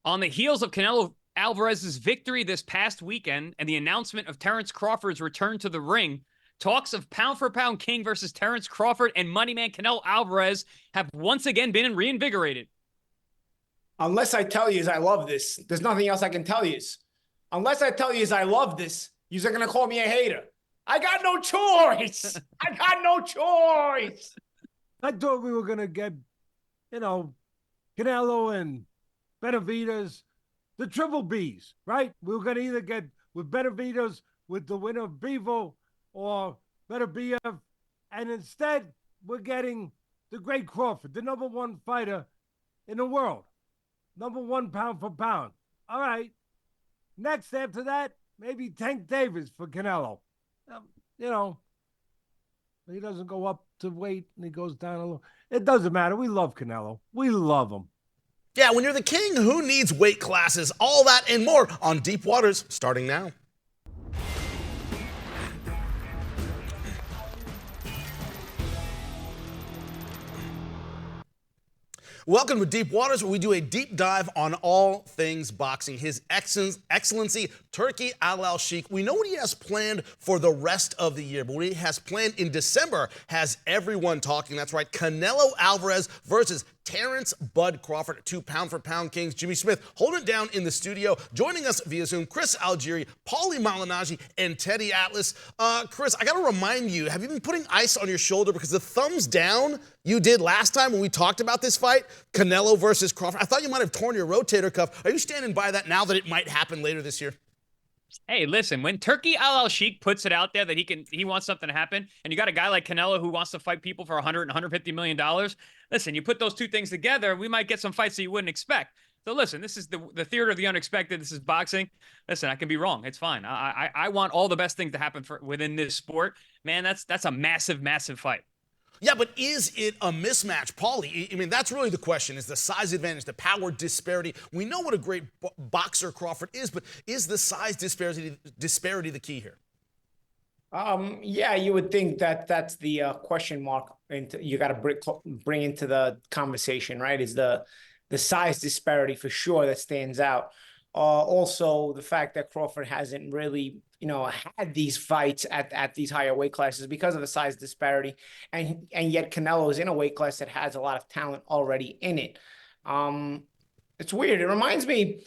On the heels of Canelo Alvarez's victory this past weekend and the announcement of Terence Crawford's return to the ring, talks of pound for pound king versus Terence Crawford and moneyman Canelo Alvarez have once again been reinvigorated. Unless I tell you I love this, there's nothing else I can tell you. Unless I tell you I love this, you're going to call me a hater. I got no choice. I got no choice. I thought we were going to get, Canelo and Benavidez, the triple Bs, right? We were going to either get with Benavidez with the winner of Bivol or Beterbiev, and instead we're getting the great Crawford, the number one fighter in the world, number one pound for pound. All right. Next, after that, maybe Tank Davis for Canelo. He doesn't go up to weight and he goes down a little. It doesn't matter. We love Canelo. We love him. Yeah, when you're the king, who needs weight classes? All that and more on Deep Waters, starting now. Welcome to Deep Waters, where we do a deep dive on all things boxing. His Excellency, Turki Alalshikh. We know what he has planned for the rest of the year, but what he has planned in December has everyone talking. That's right, Canelo Alvarez versus Terence Bud Crawford, two pound-for-pound kings. Jimmy Smith holding it down in the studio. Joining us via Zoom, Chris Algieri, Paulie Malignaggi, and Teddy Atlas. Chris, I got to remind you, have you been putting ice on your shoulder? Because the thumbs down you did last time when we talked about this fight, Canelo versus Crawford, I thought you might have torn your rotator cuff. Are you standing by that now that it might happen later this year? Hey, listen, when Turki Alalshikh puts it out there that he wants something to happen, and you got a guy like Canelo who wants to fight people for $100 and $150 million, listen, you put those two things together, we might get some fights that you wouldn't expect. So listen, this is the theater of the unexpected. This is boxing. Listen, I can be wrong. It's fine. I want all the best things to happen within this sport. Man, that's a massive, massive fight. Yeah, but is it a mismatch, Paulie? I mean, that's really the question, is the size advantage, the power disparity. We know what a great boxer Crawford is, but is the size disparity the key here? Yeah, you would think that that's the question mark you got to bring into the conversation, right? Is the size disparity for sure that stands out. Also, the fact that Crawford hasn't really, had these fights at these higher weight classes because of the size disparity, and yet Canelo is in a weight class that has a lot of talent already in it. It's weird. It reminds me.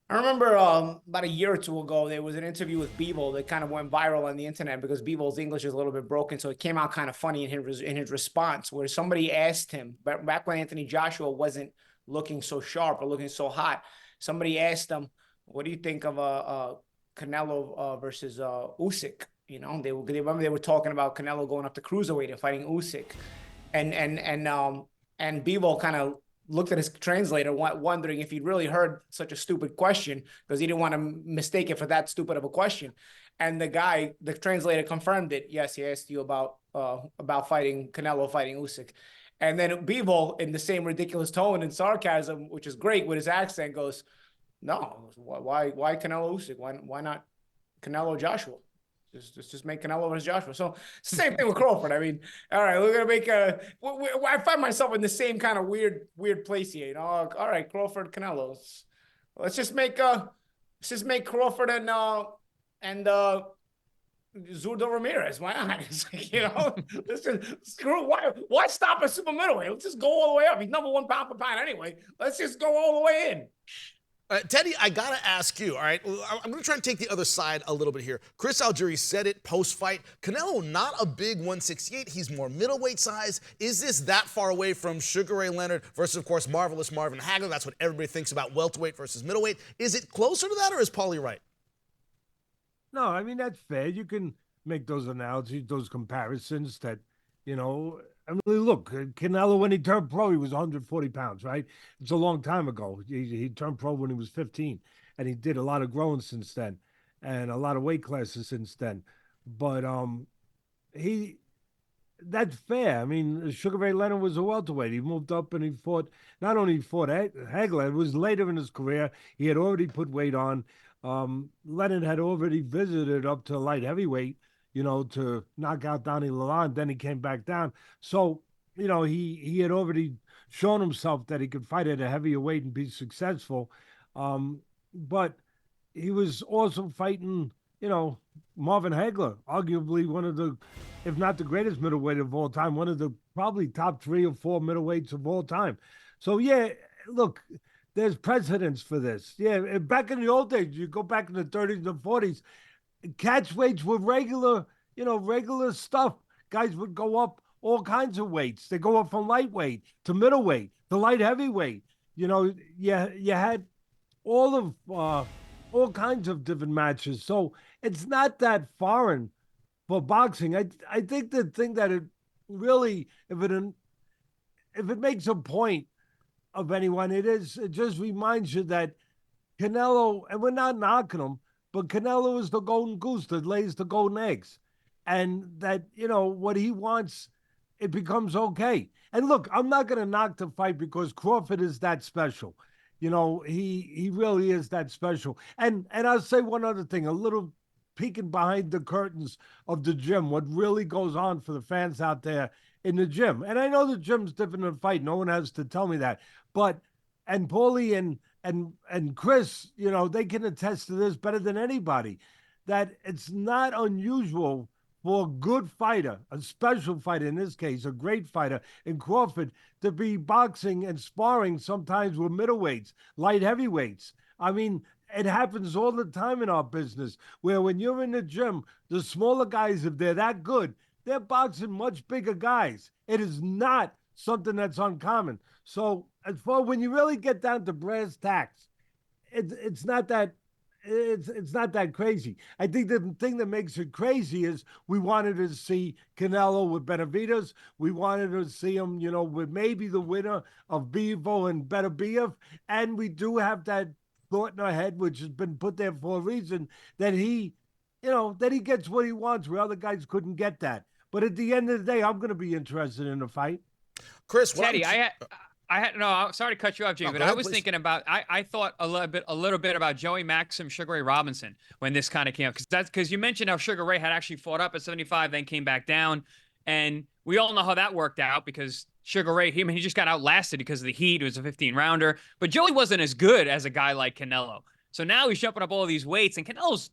I remember about a year or two ago, there was an interview with Bivol that kind of went viral on the internet because Bivol's English is a little bit broken, so it came out kind of funny in his response, where somebody asked him, back when Anthony Joshua wasn't looking so sharp or looking so hot, somebody asked him, "What do you think of Canelo versus Usyk?" They remember they were talking about Canelo going up to cruiserweight and fighting Usyk, and Bivol kind of looked at his translator, wondering if he'd really heard such a stupid question, because he didn't want to mistake it for that stupid of a question. And the translator confirmed it. Yes, he asked you about fighting Canelo, fighting Usyk. And then Bivol, in the same ridiculous tone and sarcasm, which is great with his accent, goes, "No, why Canelo Usyk? Why not Canelo Joshua? Just make Canelo versus Joshua." So same thing with Crawford. I mean, all right, we're gonna make I find myself in the same kind of weird place here. All right, Crawford, Canelo. Let's just make Crawford and Zurdo Ramirez. Why not? Let's just screw. Why stop at super middleweight? Let's just go all the way up. He's number one pound for pound anyway. Let's just go all the way in. Teddy, I got to ask you, all right? I'm going to try and take the other side a little bit here. Chris Algieri said it post-fight. Canelo, not a big 168. He's more middleweight size. Is this that far away from Sugar Ray Leonard versus, of course, Marvelous Marvin Hagler? That's what everybody thinks about welterweight versus middleweight. Is it closer to that, or is Paulie right? No, I mean, that's fair. You can make those analogies, those comparisons that, I mean, look, Canelo, when he turned pro, he was 140 pounds, right? It's a long time ago. He turned pro when he was 15, and he did a lot of growing since then and a lot of weight classes since then. But that's fair. I mean, Sugar Ray Leonard was a welterweight. He moved up and he fought, not only fought Hagler, it was later in his career. He had already put weight on. Leonard had already visited up to light heavyweight, to knock out Donnie Lalonde. Then he came back down. So, he had already shown himself that he could fight at a heavier weight and be successful. But he was also fighting, Marvin Hagler, arguably one of the, if not the greatest middleweight of all time, one of the probably top 3 or 4 middleweights of all time. So, yeah, look, there's precedence for this. Yeah, back in the old days, you go back in the 30s and 40s, catch weights were regular, regular stuff. Guys would go up all kinds of weights. They go up from lightweight to middleweight to light heavyweight. You had all kinds of different matches. So it's not that foreign for boxing. I think the thing that it really, if it makes a point of anyone, it just reminds you that Canelo, and we're not knocking him, but Canelo is the golden goose that lays the golden eggs. And that, what he wants, it becomes okay. And look, I'm not going to knock the fight because Crawford is that special. He really is that special. And I'll say one other thing, a little peeking behind the curtains of the gym, what really goes on for the fans out there in the gym. And I know the gym's different than a fight. No one has to tell me that. But, and Paulie and Chris, they can attest to this better than anybody, that it's not unusual for a good fighter, a special fighter in this case, a great fighter in Crawford, to be boxing and sparring sometimes with middleweights, light heavyweights. I mean, it happens all the time in our business, where when you're in the gym, the smaller guys, if they're that good, they're boxing much bigger guys. It is not something that's uncommon. So as far when you really get down to brass tacks, it's not that crazy. I think the thing that makes it crazy is we wanted to see Canelo with Benavidez. We wanted to see him, with maybe the winner of Bivol and Beterbiev. And we do have that thought in our head, which has been put there for a reason, that he gets what he wants where other guys couldn't get that. But at the end of the day, I'm going to be interested in the fight. Chris, Teddy, I'm sorry to cut you off, Jimmy, but I was thinking about, I thought a little bit about Joey Maxim, Sugar Ray Robinson when this kind of came up, because you mentioned how Sugar Ray had actually fought up at 75, then came back down, and we all know how that worked out because Sugar Ray, he just got outlasted because of the heat. It was a 15-rounder, but Joey wasn't as good as a guy like Canelo. So now he's jumping up all these weights, and Canelo's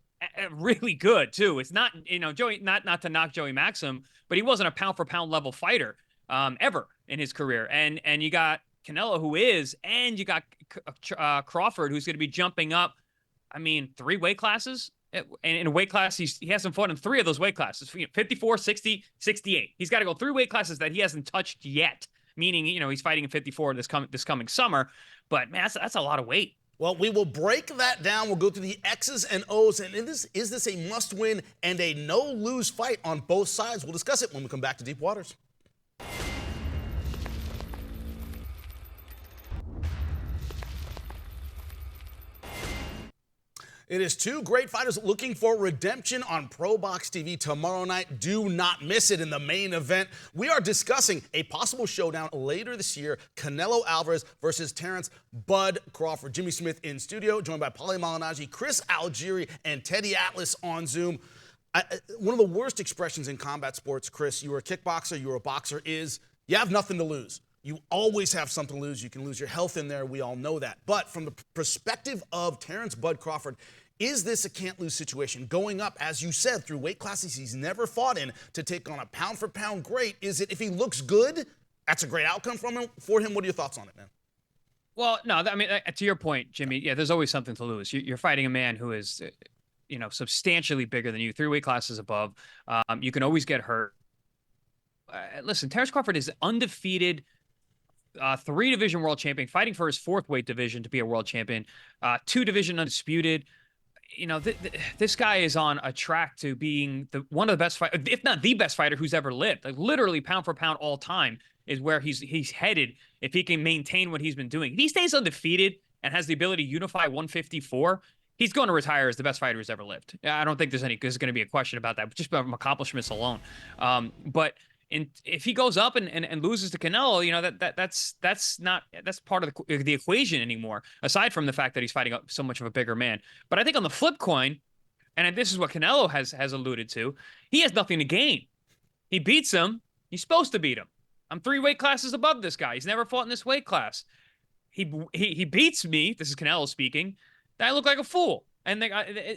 really good too. It's not, Joey, not to knock Joey Maxim, but he wasn't a pound for pound level fighter ever in his career. And you got Canelo, who is, and you got Crawford, who's going to be jumping up, 3 weight classes. In a weight class, he hasn't fought in 3 of those weight classes, 54, 60, 68. He's got to go 3 weight classes that he hasn't touched yet, meaning, he's fighting in 54 this coming summer. But, man, that's a lot of weight. Well, we will break that down. We'll go through the X's and O's. And is this a must-win and a no-lose fight on both sides? We'll discuss it when we come back to Deep Waters. It is 2 great fighters looking for redemption on ProBox TV tomorrow night. Do not miss it in the main event. We are discussing a possible showdown later this year, Canelo Alvarez versus Terence Bud Crawford. Jimmy Smith in studio, joined by Paulie Malignaggi, Chris Algieri, and Teddy Atlas on Zoom. One of the worst expressions in combat sports, Chris, you were a kickboxer, you were a boxer, is you have nothing to lose. You always have something to lose. You can lose your health in there. We all know that. But from the perspective of Terence Bud Crawford, is this a can't-lose situation? Going up, as you said, through weight classes he's never fought in to take on a pound-for-pound great. Is it, if he looks good, that's a great outcome for him? What are your thoughts on it, man? Well, no, to your point, Jimmy, yeah, there's always something to lose. You're fighting a man who is, substantially bigger than you, 3 weight classes above. You can always get hurt. Listen, Terence Crawford is undefeated 3-division world champion, fighting for his 4th weight division to be a world champion, 2-division undisputed. This guy is on a track to being one of the best fighters, if not the best fighter who's ever lived. Like literally pound for pound all time is where he's headed if he can maintain what he's been doing. If he stays undefeated and has the ability to unify 154, he's going to retire as the best fighter who's ever lived. I don't think there's going to be a question about that, just from accomplishments alone. But if he goes up and loses to Canelo, that's part of the equation anymore, aside from the fact that he's fighting so much of a bigger man. But I think on the flip coin, and this is what Canelo has alluded to, he has nothing to gain. He beats him. He's supposed to beat him. I'm 3 weight classes above this guy. He's never fought in this weight class. He beats me. This is Canelo speaking. I look like a fool. And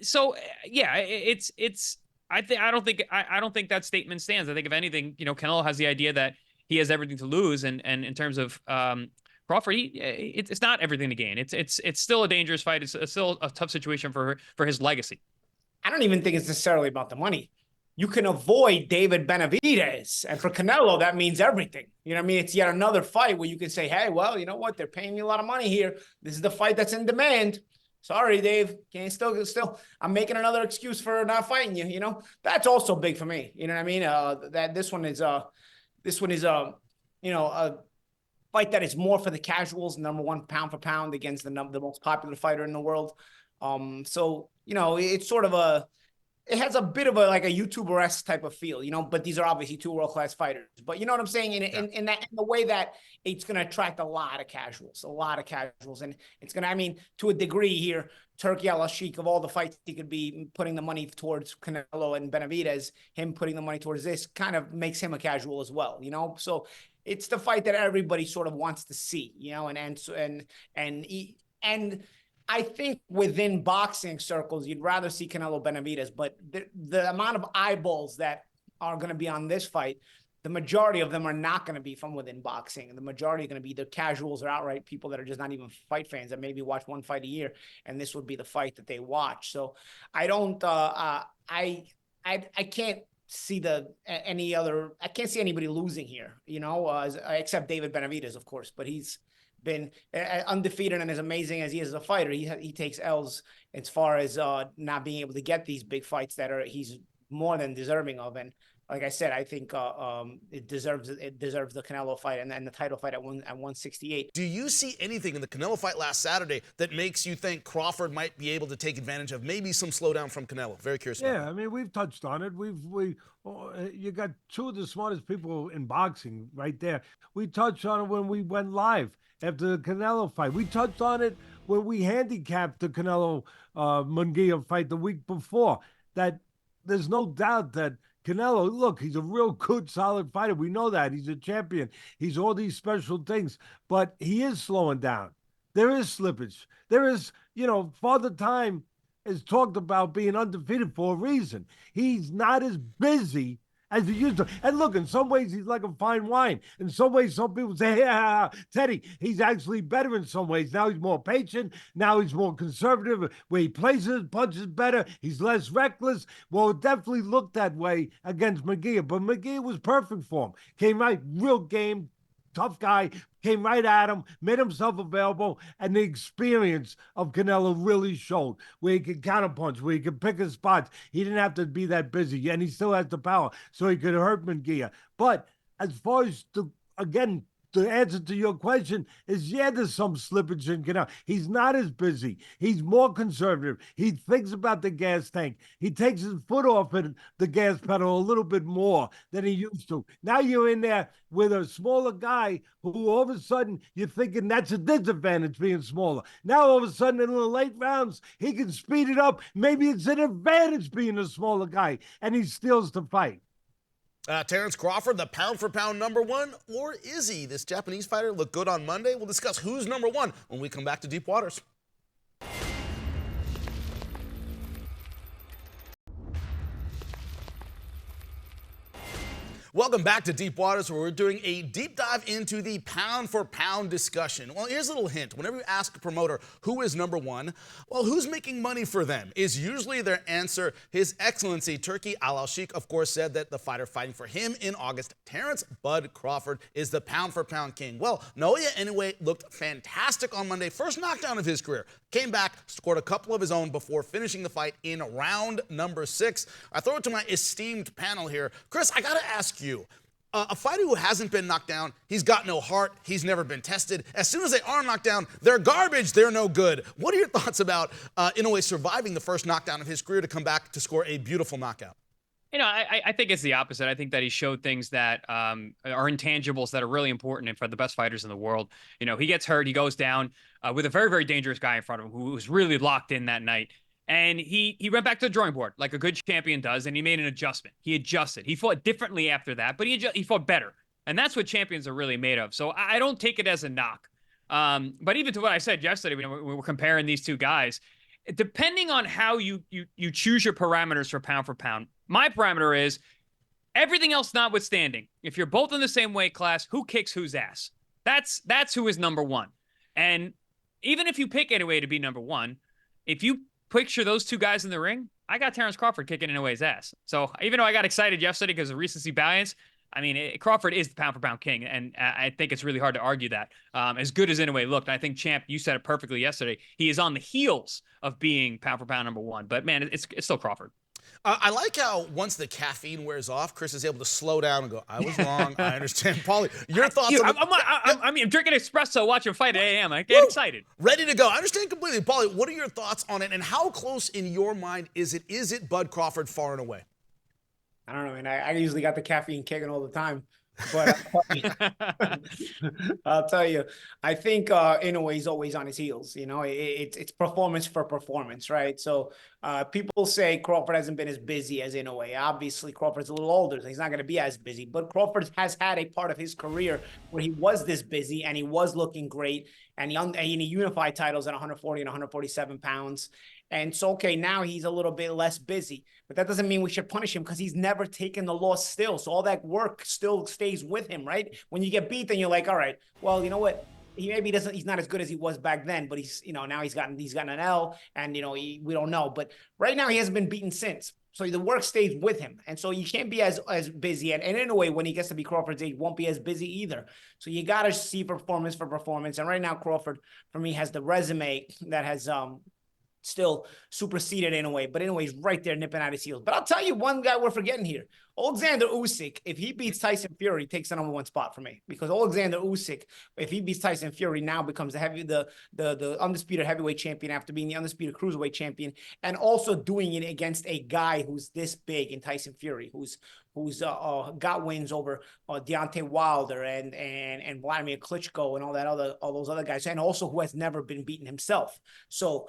so yeah, I don't think that statement stands. I think if anything, Canelo has the idea that he has everything to lose, and in terms of Crawford, it's not everything to gain. It's still a dangerous fight. It's still a tough situation for his legacy. I don't even think it's necessarily about the money. You can avoid David Benavidez, and for Canelo, that means everything. You know what I mean? It's yet another fight where you can say, hey, well, you know what? They're paying me a lot of money here. This is the fight that's in demand. Sorry, Dave. Can't still. I'm making another excuse for not fighting you. You know, that's also big for me. You know what I mean? That this one is a fight that is more for the casuals. #1 pound for pound against the most popular fighter in the world. So it's sort of it has a bit of a YouTuber-esque type of feel, but these are obviously 2 world-class fighters. But you know what I'm saying? In the way that it's going to attract a lot of casuals. And it's going to, to a degree here, Turki Alalshikh, of all the fights he could be putting the money towards Canelo and Benavidez, him putting the money towards this kind of makes him a casual as well, So it's the fight that everybody sort of wants to see, and I think within boxing circles, you'd rather see Canelo Benavidez, but the amount of eyeballs that are going to be on this fight, the majority of them are not going to be from within boxing. The majority are going to be the casuals or outright people that are just not even fight fans that maybe watch 1 fight a year, and this would be the fight that they watch. So I don't, I can't see I can't see anybody losing here, except David Benavidez, of course, but he's been undefeated, and as amazing as he is as a fighter, he takes L's as far as not being able to get these big fights that he's more than deserving of. And like I said, I think it deserves the Canelo fight and the title fight at 168. Do you see anything in the Canelo fight last Saturday that makes you think Crawford might be able to take advantage of maybe some slowdown from Canelo? Very curious. Yeah, we've touched on it. You got 2 of the smartest people in boxing right there. We touched on it when we went live after the Canelo fight. We touched on it when we handicapped the Canelo Munguia fight the week before. That there's no doubt that Canelo, look, he's a real good, solid fighter. We know that. He's a champion. He's all these special things, but he is slowing down. There is slippage. There is, Father Time is talked about being undefeated for a reason. He's not as busy as he used to. And look, in some ways, he's like a fine wine. In some ways, some people say, yeah, Teddy, he's actually better in some ways. Now he's more patient. Now he's more conservative. Where he places, punches better. He's less reckless. Well, it definitely looked that way against Munguia. But Munguia was perfect for him. Came right, real game, tough guy, came right at him, made himself available, and the experience of Canelo really showed, where he could counterpunch, where he could pick his spots. He didn't have to be that busy, and he still has the power, so he could hurt Munguia. But as far as, the answer to your question is, yeah, there's some slippage in Canelo. He's not as busy. He's more conservative. He thinks about the gas tank. He takes his foot off the gas pedal a little bit more than he used to. Now you're in there with a smaller guy who all of a sudden you're thinking that's a disadvantage being smaller. Now all of a sudden in the late rounds, he can speed it up. Maybe it's an advantage being a smaller guy, and he steals the fight. Terence Crawford, the pound-for-pound #1, or is he? This Japanese fighter looked good on Monday. We'll discuss who's #1 when we come back to Deep Waters. Welcome back to Deep Waters, where we're doing a deep dive into the pound-for-pound discussion. Well, here's a little hint. Whenever you ask a promoter who is #1, well, who's making money for them is usually their answer. His Excellency Turki Alalshikh, of course, said that the fighter fighting for him in August, Terence "Bud" Crawford, is the pound-for-pound king. Well, Naoya, anyway, looked fantastic on Monday. First knockdown of his career. Came back, scored a couple of his own before finishing the fight in round #6. I throw it to my esteemed panel here. Chris, I got to ask you, a fighter who hasn't been knocked down, he's got no heart, he's never been tested. As soon as they are knocked down, they're garbage, they're no good. What are your thoughts about, in a way, surviving the first knockdown of his career to come back to score a beautiful knockout? I think it's the opposite. I think that he showed things that are intangibles that are really important for the best fighters in the world. He gets hurt, he goes down with a very, very dangerous guy in front of him who was really locked in that night. And he went back to the drawing board like a good champion does, and he made an adjustment. He adjusted. He fought differently after that, but he fought better. And that's what champions are really made of. So I don't take it as a knock. But even to what I said yesterday, when we were comparing these two guys, depending on how you choose your parameters for pound, my parameter is everything else notwithstanding. If you're both in the same weight class, who kicks whose ass? That's who is number one. And even if you pick Inoue to be number one, if you picture those two guys in the ring, I got Terence Crawford kicking Inoue's ass. So even though I got excited yesterday because of recency bias, I mean, Crawford is the pound-for-pound king, and I think it's really hard to argue that. As good as Inoue looked, I think, Champ, you said it perfectly yesterday, he is on the heels of being pound-for-pound number one. But, man, it's still Crawford. I like how once the caffeine wears off, Chris is able to slow down and go, I was wrong. I understand. Paulie, your thoughts on I mean, I'm drinking espresso, watching fight at 8 a.m. I get excited. Ready to go. I understand completely. Paulie, what are your thoughts on it, and how close in your mind is it? Is it Bud Crawford far and away? I don't know, man. I usually got the caffeine kicking all the time. But I'll tell you, I think Inoue's always on his heels. You know, it's performance for performance, right? So people say Crawford hasn't been as busy as Inoue. Obviously, Crawford's a little older, so he's not going to be as busy. But Crawford has had a part of his career where he was this busy and he was looking great, and he unified titles at 140 and 147 pounds. And so, okay, now he's a little bit less busy, but that doesn't mean we should punish him because he's never taken the loss still. So all that work still stays with him, right? When you get beat, then you're like, all right, well, you know what? He's not as good as he was back then, but he's, you know, now he's gotten an L, and, you know, we don't know. But right now he hasn't been beaten since. So the work stays with him. And so you can't be as busy. And in a way, when he gets to be Crawford's age, won't be as busy either. So you got to see performance for performance. And right now, Crawford, for me, has the resume that has still superseded in a way, but Inoue's right there nipping at his heels. But I'll tell you one guy we're forgetting here. Alexander Usyk, if he beats Tyson Fury, takes the number one spot for me, because Alexander Usyk, if he beats Tyson Fury, now becomes the undisputed heavyweight champion after being the undisputed cruiserweight champion, and also doing it against a guy who's this big in Tyson Fury, who's got wins over Deontay Wilder and Vladimir Klitschko and all those other guys, and also who has never been beaten himself. So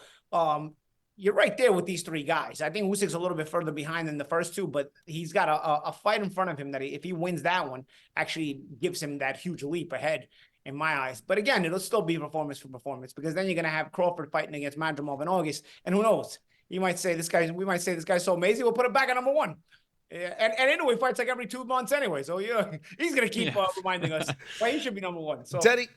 you're right there with these three guys. I think Usyk's a little bit further behind than the first two, but he's got a fight in front of him that if he wins that one, actually gives him that huge leap ahead in my eyes. But again, it'll still be performance for performance, because then you're going to have Crawford fighting against Madrimov in August, and who knows? We might say this guy's so amazing, we'll put him back at number one. And Inoue fights like every 2 months anyway, so yeah, he's going to keep reminding us why he should be number one. So, Teddy,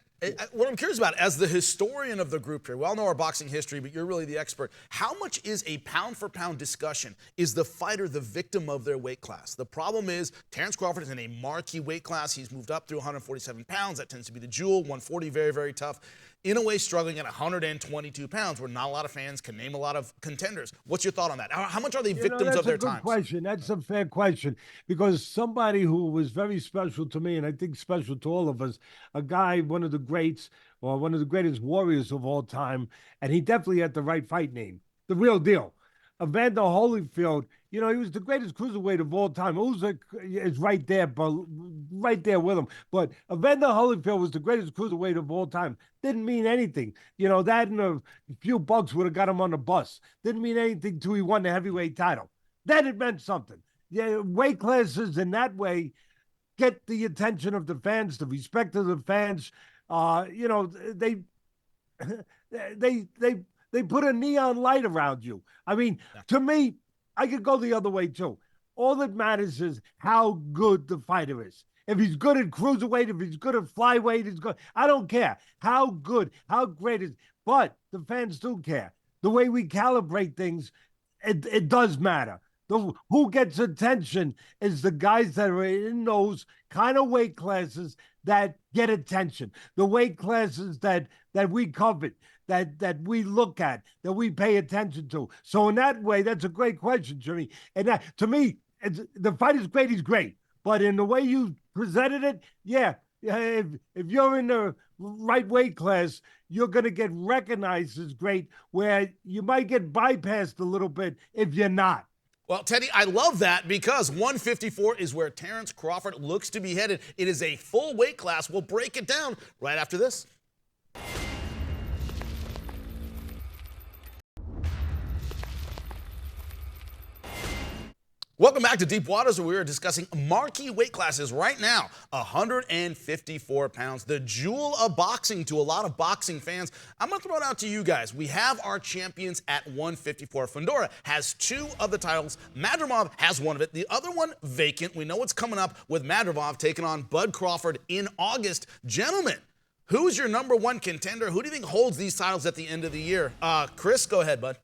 what I'm curious about, as the historian of the group here, we all know our boxing history, but you're really the expert. How much is a pound-for-pound discussion? Is the fighter the victim of their weight class? The problem is Terence Crawford is in a marquee weight class. He's moved up through 147 pounds. That tends to be the jewel. 140, very, very tough. Inoue struggling at 122 pounds, where not a lot of fans can name a lot of contenders. What's your thought on that? How much are they victims of their time? That's a good question. That's a fair question, because somebody who was very special to me, and I think special to all of us, a guy, one of the greats, or one of the greatest warriors of all time, and he definitely had the right fight name, the real deal. Evander Holyfield, you know, he was the greatest cruiserweight of all time. Usyk is right there, but right there with him. But Evander Holyfield was the greatest cruiserweight of all time. Didn't mean anything. You know, that and a few bucks would have got him on the bus. Didn't mean anything till he won the heavyweight title. Then it meant something. Yeah, weight classes in that way get the attention of the fans, the respect of the fans. You know, they put a neon light around you. I mean, to me, I could go the other way too. All that matters is how good the fighter is. If he's good at cruiserweight, if he's good at flyweight, he's good. I don't care how good, how great is. But the fans do care. The way we calibrate things, it does matter. Who gets attention is the guys that are in those kind of weight classes that get attention. The weight classes that we covet, that we look at, that we pay attention to. So in that way, that's a great question, Jimmy. And that, to me, the fight is great, he's great. But in the way you presented it, yeah, if you're in the right weight class, you're going to get recognized as great, where you might get bypassed a little bit if you're not. Well, Teddy, I love that, because 154 is where Terence Crawford looks to be headed. It is a full weight class. We'll break it down right after this. Welcome back to Deep Waters, where we are discussing marquee weight classes right now. 154 pounds, the jewel of boxing to a lot of boxing fans. I'm going to throw it out to you guys. We have our champions at 154. Fundora has 2 of the titles. Madrimov has 1 of it. The other one vacant. We know what's coming up with Madrimov taking on Bud Crawford in August. Gentlemen, who's your #1 contender? Who do you think holds these titles at the end of the year? Chris, go ahead, bud.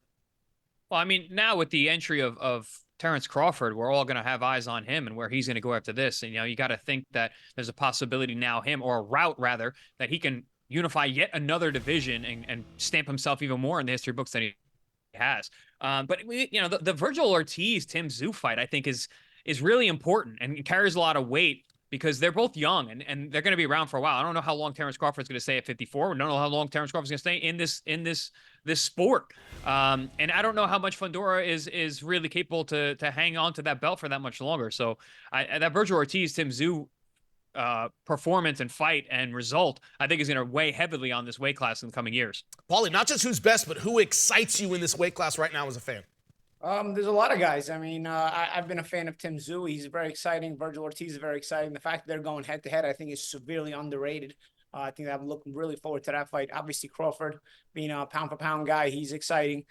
Well, I mean, now with the entry of Terence Crawford, we're all going to have eyes on him and where he's going to go after this. And, you got to think that there's a possibility now or a route rather, that he can unify yet another division and stamp himself even more in the history books than he has. But the Virgil Ortiz-Tim Tszyu fight, I think is really important and carries a lot of weight because they're both young and they're going to be around for a while. I don't know how long Terence Crawford's going to stay at 54. I don't know how long Terence Crawford's going to stay in this sport. And I don't know how much Fundora is really capable to hang on to that belt for that much longer. So that Virgil Ortiz-Tim Tszyu performance and fight and result, I think is going to weigh heavily on this weight class in the coming years. Paulie, not just who's best, but who excites you in this weight class right now as a fan? There's a lot of guys. I mean, I've been a fan of Tim Tszyu. He's very exciting. Virgil Ortiz is very exciting. The fact that they're going head to head, I think, is severely underrated. I think I'm looking really forward to that fight. Obviously, Crawford being a pound for pound guy, he's exciting.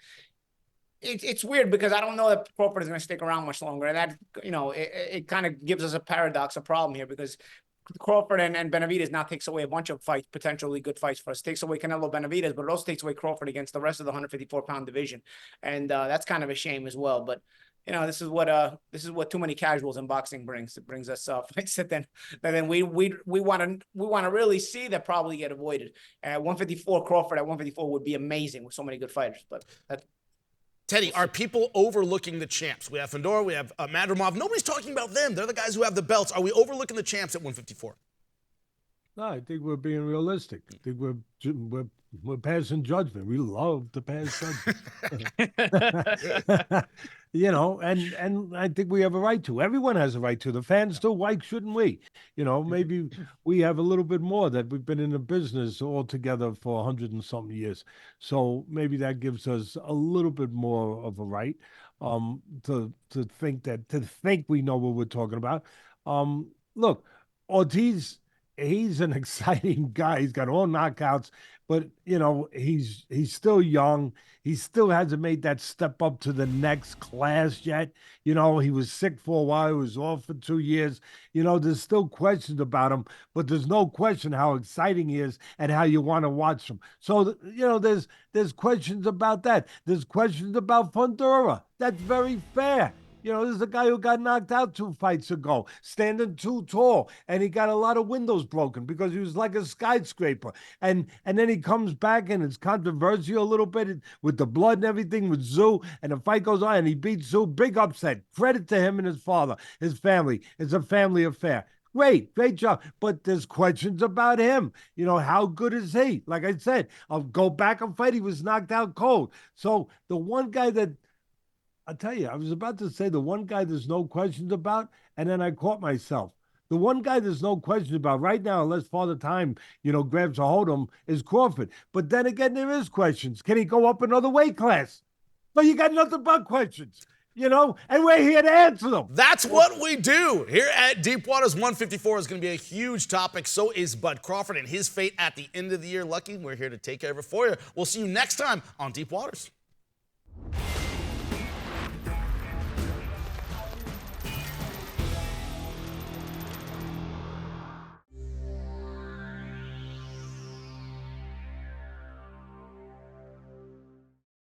It's weird because I don't know that Crawford is going to stick around much longer. And that, it kind of gives us a paradox, a problem here, because Crawford and Benavidez now takes away a bunch of fights, potentially good fights for us. Takes away Canelo Benavidez, but it also takes away Crawford against the rest of the 154-pound division. And that's kind of a shame as well. But this is what too many casuals in boxing brings. It brings us fights that then we want to really see that probably get avoided. At 154, Crawford at 154 would be amazing with so many good fighters. But Teddy, are people overlooking the champs? We have Fundora, we have Madrimov. Nobody's talking about them. They're the guys who have the belts. Are we overlooking the champs at 154? No, I think we're being realistic. I think we're passing judgment. We love to pass judgment. And I think we have a right to. Everyone has a right to. The fans do. Why shouldn't we? Maybe we have a little bit more that we've been in the business all together for 100 and something years. So maybe that gives us a little bit more of a right to think we know what we're talking about. Look, Ortiz, he's an exciting guy. He's got all knockouts, but he's still young. He still hasn't made that step up to the next class yet. He was sick for a while. He was off for 2 years. There's still questions about him, but there's no question how exciting he is and how you want to watch him. So, there's questions about that. There's questions about Fundora. That's very fair. This is a guy who got knocked out 2 fights ago, standing too tall, and he got a lot of windows broken because he was like a skyscraper. And then he comes back, and it's controversial a little bit with the blood and everything with Tszyu, and the fight goes on, and he beats Tszyu. Big upset. Credit to him and his father, his family. It's a family affair. Great job. But there's questions about him. How good is he? Like I said, I'll go back and fight. He was knocked out cold. So the one guy that I'll tell you, I was about to say the one guy there's no questions about, and then I caught myself. The one guy there's no questions about right now, unless Father Time, grabs a hold of him, is Crawford. But then again, there is questions. Can he go up another weight class? So you got nothing but questions, and we're here to answer them. That's what we do here at Deep Waters. 154 is going to be a huge topic. So is Bud Crawford and his fate at the end of the year. Lucky we're here to take care of it for you. We'll see you next time on Deep Waters.